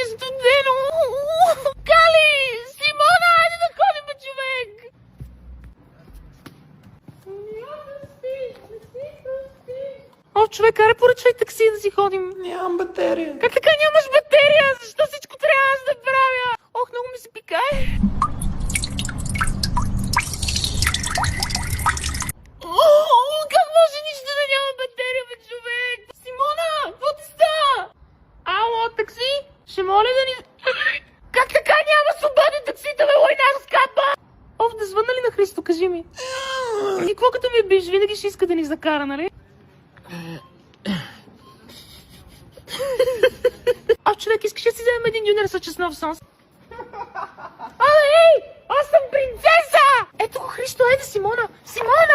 е студено. Кали! Симона, айде да ходим, бе, човек! О, човек, аре поръчвай такси да си ходим. Нямам батерия. Как така нямаш батерия? Защо всичко трябва аз да правя? Ох, много ми се пикае. Как може нищо да няма батерия, бе, човек? Симона, какво ти става? Ало, такси? Ще моля да ни... Как така няма свободни таксита, бе, лойнар скапа? Оф, да звънна ли на Христо, кажи ми? И какво като ми биш, винаги ще иска да ни закара, нали? А, човек, искаш да си вземем един дюнер с чеснов сос? Ей! Аз съм принцеса! Ето го, Христо, айде, Симона! Симона!